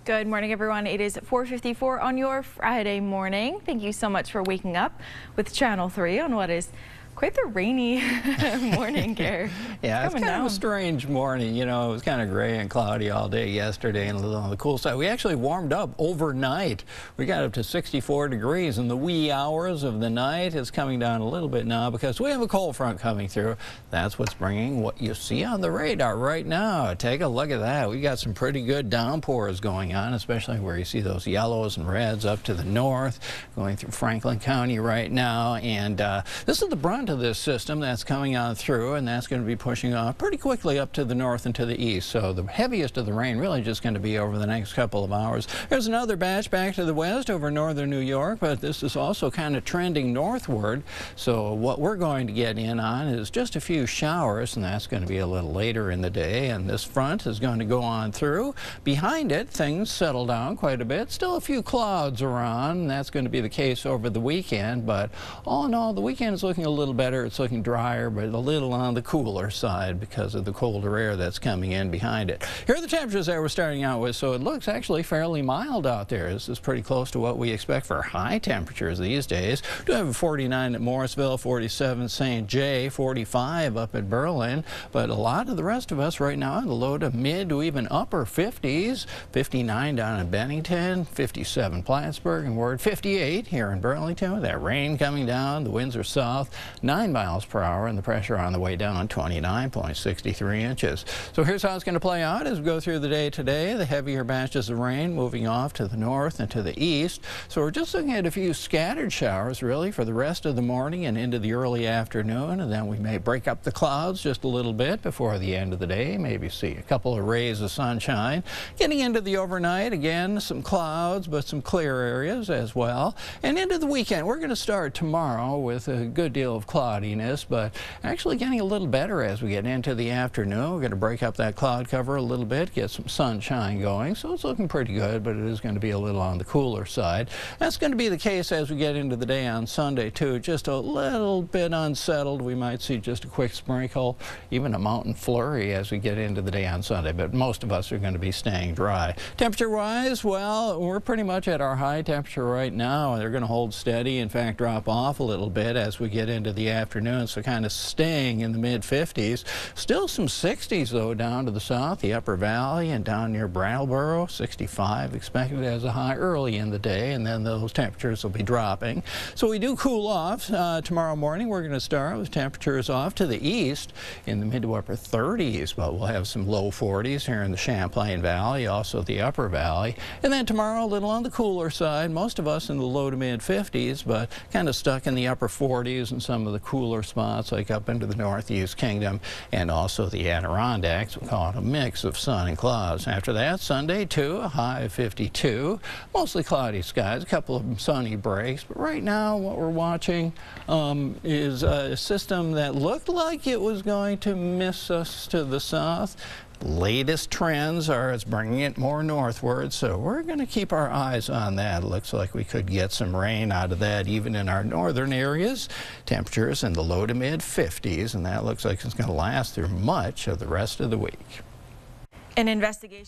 Good morning, everyone. It is 4:54 on your Friday morning. Thank you so much for waking up with Channel 3 on what is quite the rainy morning, Gare. Yeah, it's kind of a strange morning. You know, it was kind of gray and cloudy all day yesterday and a little on the cool side. We actually warmed up overnight. We got up to 64 degrees in the wee hours of the night. It's coming down a little bit now because we have a cold front coming through. That's what's bringing what you see on the radar right now. Take a look at that. We got some pretty good downpours going on, especially where you see those yellows and reds up to the north, going through Franklin County right now. And this is the brunt of this system that's coming on through, and that's going to be pushing off pretty quickly up to the north and to the east. So the heaviest of the rain really just going to be over the next couple of hours. There's another batch back to the west over northern New York, but this is also kind of trending northward. So what we're going to get in on is just a few showers, and that's going to be a little later in the day. And this front is going to go on through. Behind it, things settle down quite a bit. Still a few clouds around, and that's going to be the case over the weekend. But all in all, the weekend is looking a little better. It's looking drier, but a little on the cooler side because of the colder air that's coming in behind it. Here are the temperatures that we're starting out with. So it looks actually fairly mild out there. This is pretty close to what we expect for high temperatures these days. We do have a 49 at Morrisville, 47 St. Jay, 45 up at Berlin, but a lot of the rest of us right now in the low to mid to even upper 50s. 59 down in Bennington, 57 Plattsburgh, and we're at 58 here in Burlington with that rain coming down. The winds are south, 9 miles per hour, and the pressure on the way down 29.63 inches. So here's how it's going to play out as we go through the day today. The heavier batches of rain moving off to the north and to the east. So we're just looking at a few scattered showers really for the rest of the morning and into the early afternoon, and then we may break up the clouds just a little bit before the end of the day. Maybe see a couple of rays of sunshine. Getting into the overnight, again, some clouds, but some clear areas as well. And into the weekend, we're going to start tomorrow with a good deal of cloudiness, but actually getting a little better as we get into the afternoon. We're going to break up that cloud cover a little bit, get some sunshine going, so it's looking pretty good, but it is going to be a little on the cooler side. That's going to be the case as we get into the day on Sunday too. Just a little bit unsettled. We might see just a quick sprinkle, even a mountain flurry as we get into the day on Sunday, but most of us are going to be staying dry. Temperature wise, well, we're pretty much at our high temperature right now. They're going to hold steady, in fact drop off a little bit as we get into the afternoon, so kind of staying in the mid-50s. Still some 60s though down to the south, the upper valley and down near Brattleboro. 65 expected as a high early in the day, and then those temperatures will be dropping. So we do cool off tomorrow morning. We're going to start with temperatures off to the east in the mid to upper 30s, but we'll have some low 40s here in the Champlain Valley, also the upper valley. And then tomorrow a little on the cooler side, most of us in the low to mid 50s, but kind of stuck in the upper 40s and some of the cooler spots like up into the Northeast Kingdom and also the Adirondacks. We call it a mix of sun and clouds. After that, Sunday too, a high of 52. Mostly cloudy skies, a couple of sunny breaks. But right now what we're watching is a system that looked like it was going to miss us to the south. Latest trends are it's bringing it more northward, so we're going to keep our eyes on that. It looks like we could get some rain out of that even in our northern areas. Temperatures in the low to mid 50s, and that looks like it's going to last through much of the rest of the week. An investigation